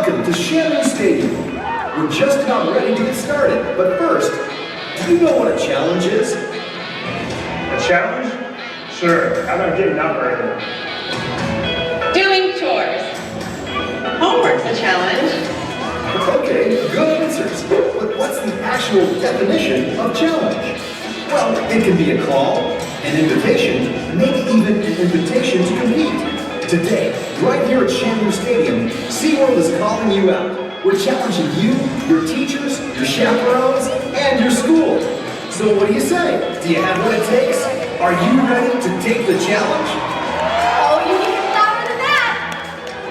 Welcome to Shamu Stadium. We're just about ready to get started, but first, do you know what a challenge is? A challenge? Sure. How about getting up early? Doing chores. Homework's a challenge. Okay, good answers. But what's the actual definition of challenge? Well, it can be a call, an invitation, maybe even an invitation to compete. Today, right here at Shamu Stadium, SeaWorld is calling you out. We're challenging you, your teachers, your chaperones, and your school. So what do you say? Do you have what it takes? Are you ready to take the challenge? Oh, you need it louder than that!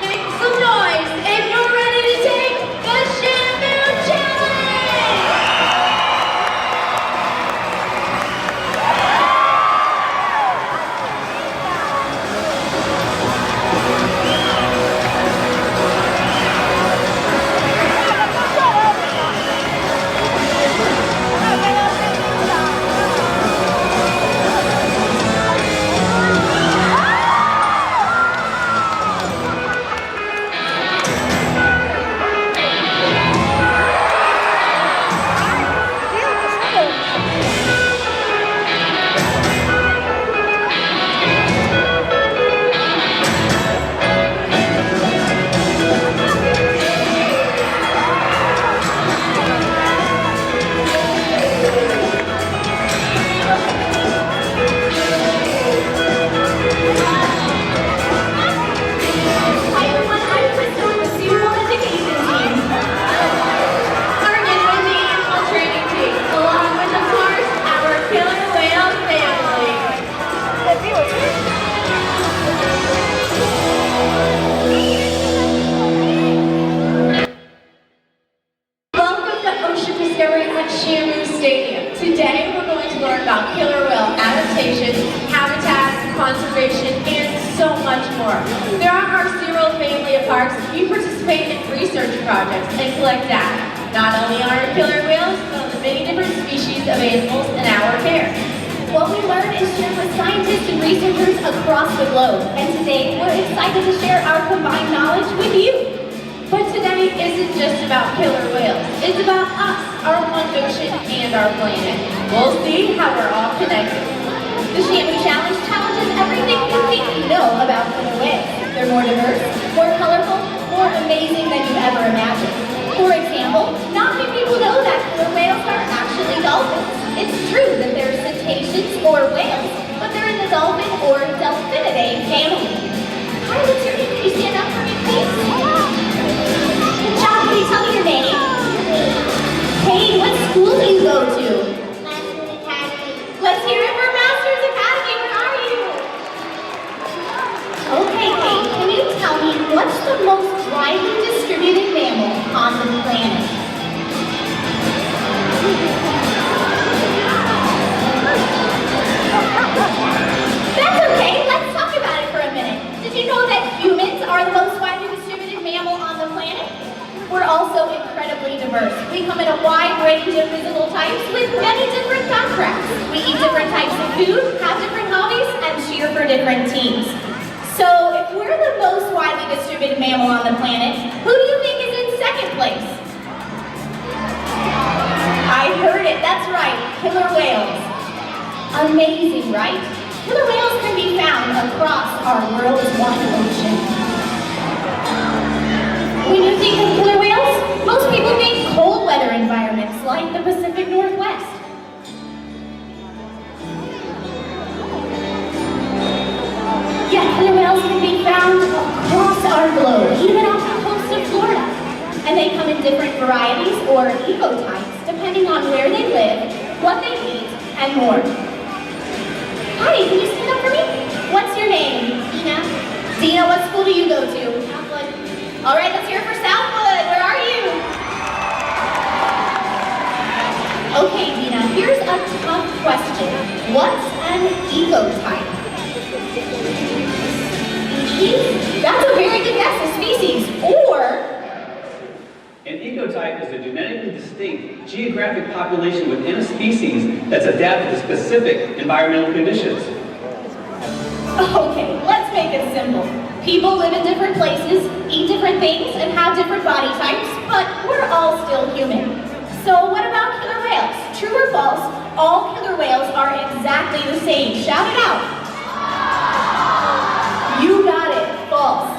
Make some noise if you're ready to take the Shamu Challenge! Today we're going to learn about killer whale adaptation, habitats, conservation, and so much more. Throughout our SeaWorld family of parks, we participate in research projects and collect data, not only on our killer whales, but on the many different species of animals in our care. What we learn is shared with scientists and researchers across the globe, and today we're excited to share our combined knowledge with you. But today isn't just about killer whales. It's about us, our one ocean, and our planet. We'll see how we're all connected. The Shamu Challenge challenges everything you think you know about killer whales. They're more diverse, more colorful, more amazing than you've ever imagined. For example, not many people know that killer whales are actually dolphins. It's true that they're cetaceans or whales, but they're in the dolphin or Delphinidae family. Hi, what's your name? Can you stand up for me, please? Good job. Can you tell me your name? Hey, what school do you go to? Masters Academy. Let's hear it for Masters Academy. Where are you? Okay, Kate, can you tell me what's the most widely distributed mammal on the planet? That's okay. Let's talk about it for a minute. Did you know that humans are the most widely distributed mammal on the planet? We're also incredibly diverse. We come in a wide range of physical types with many different backgrounds. We eat different types of food, have different hobbies, and cheer for different teams. So if we're the most widely distributed mammal on the planet, who do you think is in second place? I heard it, that's right, killer whales. Amazing, right? Killer whales can be found across our world's one ocean. When you think of killer whales, most people think cold weather environments like the Pacific Northwest. Yet killer whales can be found across our globe, even off the coast of Florida. And they come in different varieties or ecotypes, depending on where they live, what they eat, and more. Hi, can you stand up for me? What's your name? Dina. Dina, what school do you go to? Southwood. All right, let's hear it for Southwood. Where are you? Okay, Dina, here's a tough question. What's an ecotype? Species? That's a very good guess, a species. Or an ecotype is a genetically distinct geographic population within a species that's adapted to specific environmental conditions. okay, let's make it simple. People live in different places, eat different things, and have different body types, but we're all still human. So what about killer whales? True or false, all killer whales are exactly the same. Shout it out. You got it, false.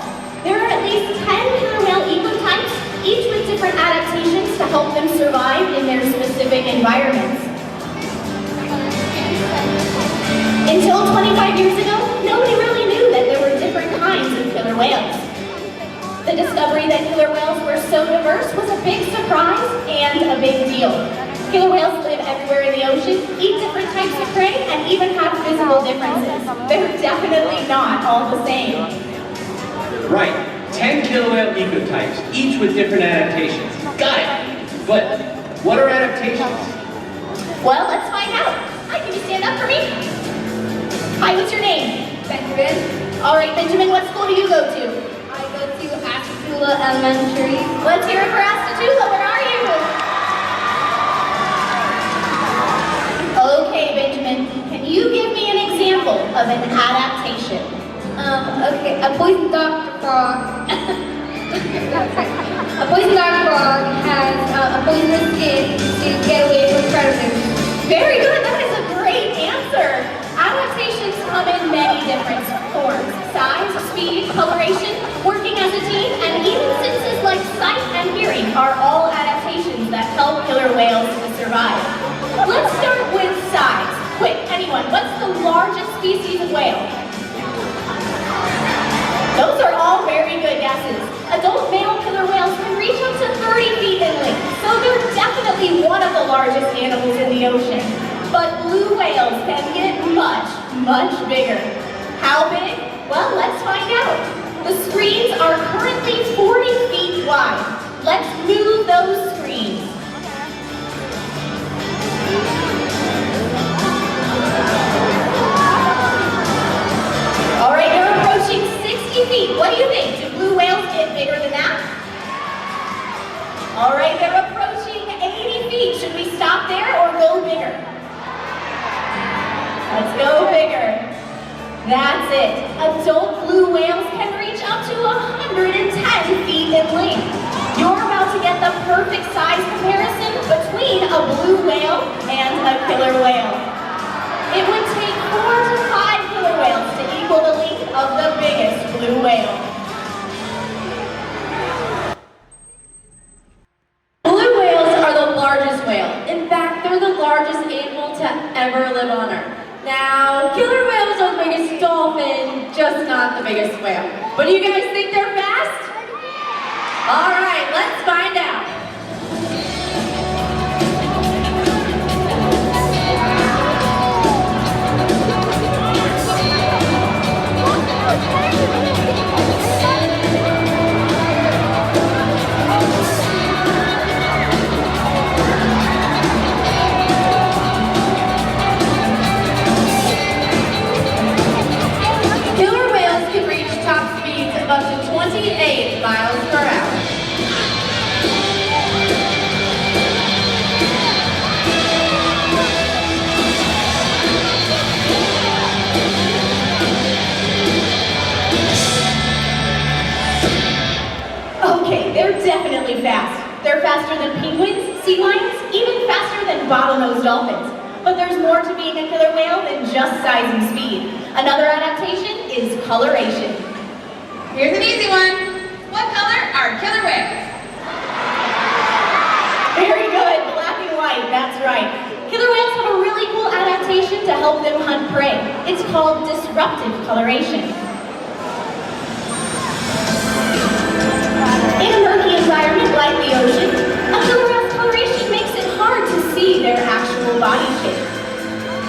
There are at least 10 killer whale ecotypes, each with different adaptations to help them survive in their specific environments. Until 25 years ago, nobody really knew that there were different kinds of killer whales. The discovery that killer whales were so diverse was a big surprise and a big deal. Killer whales live everywhere in the ocean, eat different types of prey, and even have physical differences. They're definitely not all the same. Right, 10 killer whale ecotypes, each with different adaptations. Got it! But what are adaptations? Well, let's find out. Hi, can you stand up for me? Hi, what's your name? Benjamin. All right, Benjamin, what school do you go to? I go to Ashtabula Elementary. Let's hear it for Astatula. Where are you? Okay, Benjamin, can you give me an example of an adaptation? Okay, a poison dart frog. A poison dart frog has a poisonous skin to get away from predators. Very good, that is a great answer. Adaptations come in many different forms. Size, speed, coloration, working as a team, and even senses like sight and hearing are all adaptations that help killer whales to survive. Let's start with size. Quick, anyone, what's the largest species of whale? Those are all very good guesses. Adult male killer whales can reach up to 30 feet in length, so they're definitely one of the largest animals in the ocean. But blue whales can get much, much bigger. How big? Well, let's find out. The screens are currently 40 feet wide. Let's move those screens. All right, they're approaching 60 feet. What do you think? Do blue whales get bigger than that? All right, they're approaching 80 feet. Should we stop there or go bigger? Let's go bigger. That's it. Adult blue whales can reach up to 110 feet in length. You're about to get the perfect size comparison between a blue whale and a killer whale. It would take 4 to 5 killer whales to equal the length of the biggest blue whale. Blue whales are the largest whale. In fact, they're the largest animal to ever live on Earth. Now, killer whales are the biggest dolphin, just not the biggest whale. But do you guys think they're fast? All right, let's find out. Killer whales can reach top speeds of up to 28 miles per hour. Okay, they're definitely fast. They're faster than penguins, sea lions, even faster than bottlenose dolphins. But there's more to being a killer whale than just size and speed. Another adaptation is coloration. Here's an easy one. What color are killer whales? Very good, black and white, that's right. Killer whales have a really cool adaptation to help them hunt prey. It's called disruptive coloration. In a murky environment like the ocean, a killer whale's coloration makes it hard to see their actual body shape.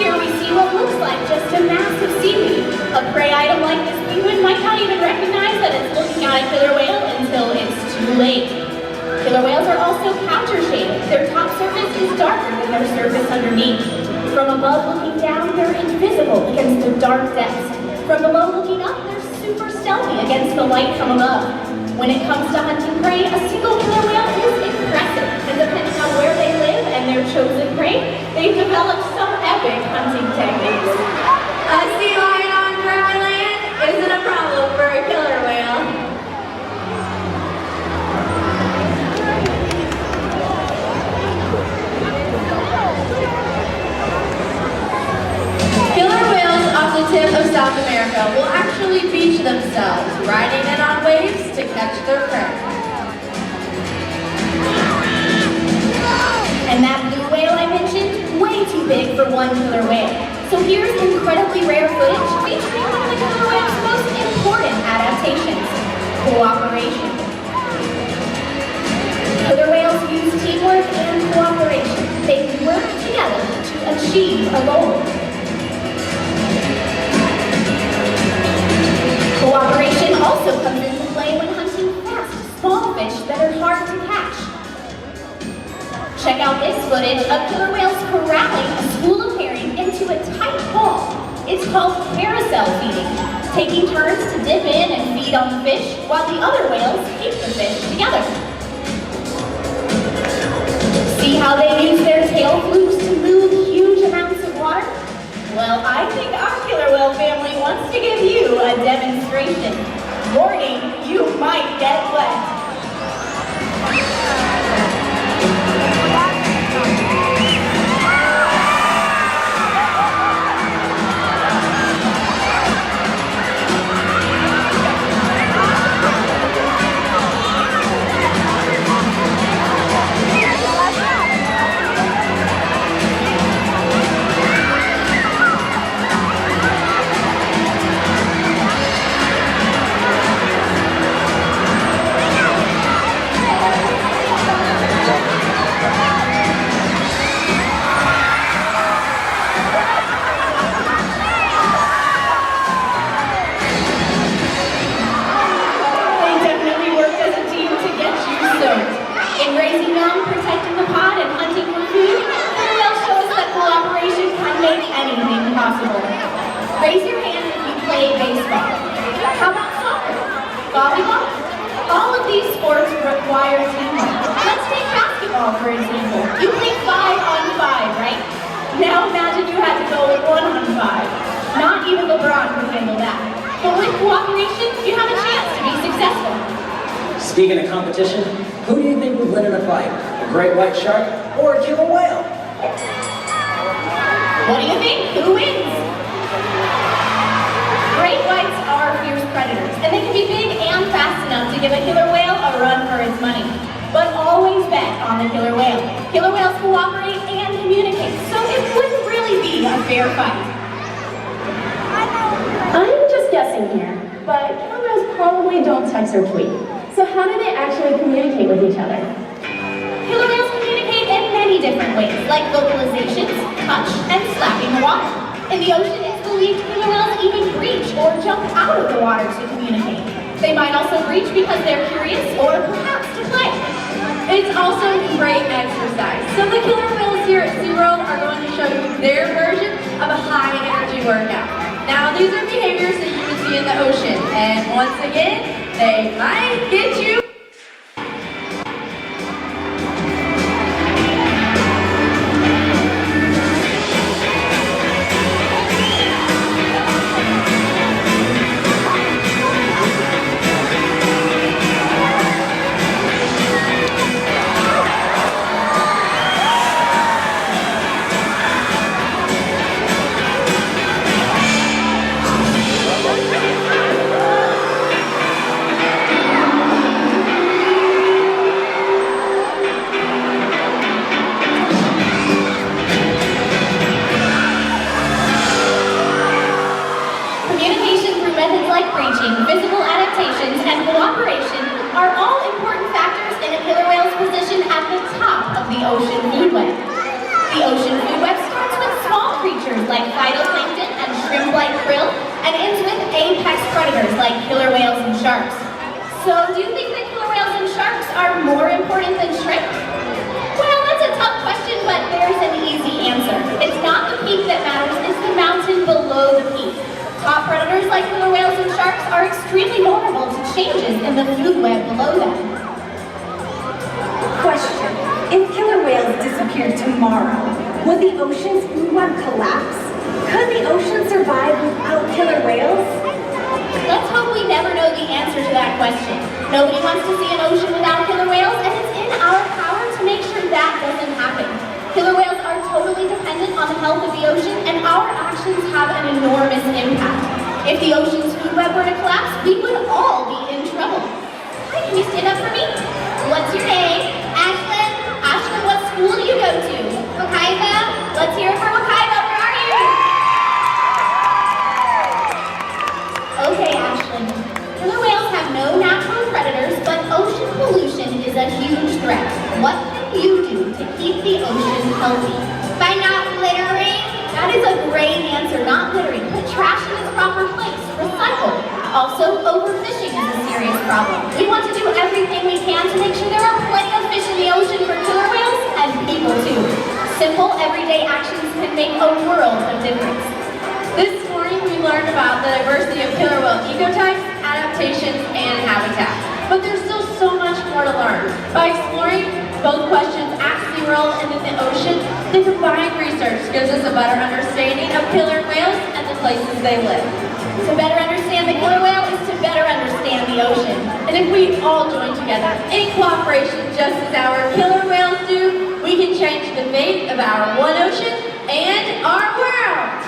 Here we see what looks like just a mass of seaweed. A prey item like this penguin might not even recognize that it's looking at a killer whale until it's too late. Killer whales are also capture-shaded. Their top surface is darker than their surface underneath. From above looking down, they're invisible against the dark depths. From below looking up, they're super stealthy against the light from above. When it comes to hunting prey, a single killer whale is impressive, and depending on where they live and their chosen prey, they've developed some epic hunting techniques. A sea lion on dry land isn't a problem for a killer whale. Killer whales off the tip of South America will actually beach themselves, riding in on waves to catch their prey. And that blue whale I mentioned, way too big for one killer whale. So here's incredibly rare footage featuring one of the killer whale's most important adaptations, cooperation. Killer whales use teamwork and cooperation. They work together to achieve a goal. Cooperation also comes into play when hunting fast, small fish that are hard to catch. Check out this footage of killer whales corralling a school of herring into a tight ball. It's called carousel feeding, taking turns to dip in and feed on the fish while the other whales keep the fish together. See how they use their tail flukes to move huge amounts of water? Well, I think our killer whale family wants to give you a demonstration. Warning, you might get wet. Raise your hand if you play baseball. How about soccer? Volleyball? All of these sports require teamwork. Let's take basketball, for example. You play 5-on-5, right? Now imagine you had to go with 1-on-5. Not even LeBron could handle that. But with cooperation, you have a chance to be successful. Speaking of competition, who do you think would win in a fight? A great white shark or a killer whale? What do you think? Who wins? Great whites are fierce predators, and they can be big and fast enough to give a killer whale a run for its money. But always bet on the killer whale. Killer whales cooperate and communicate, so it wouldn't really be a fair fight. I'm just guessing here, but killer whales probably don't text or tweet. So how do they actually communicate with each other? Killer whales communicate in many different ways, like vocalizations, touch, and slapping the water. In the ocean, it's believed killer whales even breach or jump out of the water to communicate. They might also breach because they're curious or perhaps to play. It's also great exercise. So the killer whales here at SeaWorld are going to show you their version of a high energy workout. Now these are behaviors that you would see in the ocean, and once again, they might get you. Physical adaptations, and cooperation are all important factors in a killer whale's position at the top of the ocean food web. The ocean food web starts with small creatures like phytoplankton and shrimp-like krill, and ends with apex predators like killer whales and sharks. So, do you think that killer whales and sharks are more important than shrimp? Well, that's a tough question, but there's an easy answer. It's not the peak that matters, it's the mountain below the peak. Top predators like killer whales and sharks are extremely vulnerable to changes in the food web below them. Question: if killer whales disappeared tomorrow, would the ocean's food web collapse? Could the ocean survive without killer whales? let's hope we never know the answer to that question. Nobody wants to see an ocean without killer whales, and it's in our power to make sure that doesn't happen. Killer whales are totally dependent on the health of the ocean, and our actions have an enormous impact. If the ocean's food web were to collapse, we would all be in trouble. Hi, can you stand up for me? What's your name? Ashlyn. Ashlyn, what school do you go to? Wakaiba. Let's hear it for Wakaiba. Where are you? Okay, Ashlyn. Killer whales have no natural predators, but ocean pollution is a huge threat. What can you do to keep the ocean healthy? By not littering? That is a great answer, not littering. Put trash in its proper place. Recycle. Also, overfishing is a serious problem. We want to do everything we can to make sure there are plenty of fish in the ocean for killer whales and people too. Simple, everyday actions can make a world of difference. This morning we learned about the diversity of killer whale ecotypes, adaptations, and habitats. But there's still so much more to learn. By exploring both questions at SeaWorld and in the ocean, the combined research gives us a better understanding of killer whales and the places they live. To better understand the killer whale is to better understand the ocean. And if we all join together in cooperation just as our killer whales do, we can change the fate of our one ocean and our world.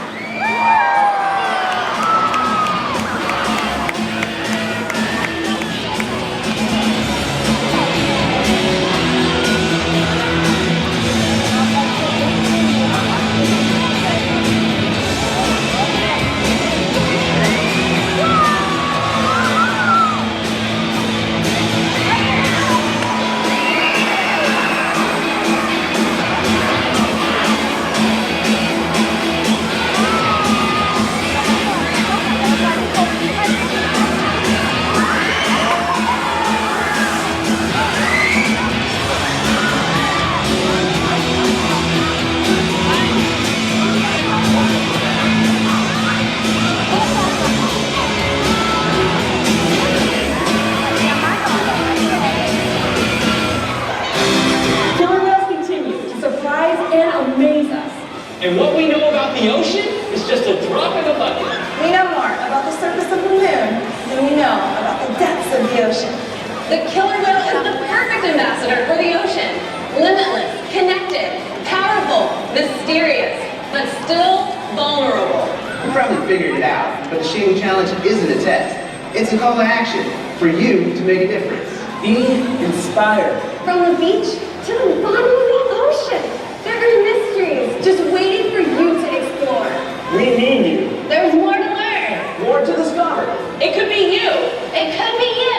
And what we know about the ocean is just a drop in the bucket. We know more about the surface of the moon than we know about the depths of the ocean. The killer whale is the perfect ambassador for the ocean. Limitless, connected, powerful, mysterious, but still vulnerable. You probably figured it out, but the Shamu Challenge isn't a test. It's a call to action for you to make a difference. Be inspired. From the beach to the bottom of the ocean, there are mysteries just waiting for you to explore. We need you. There's more to learn. More to discover. It could be you. It could be you.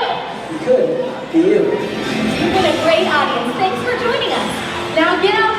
It could be you. You've been a great audience. Thanks for joining us. Now get out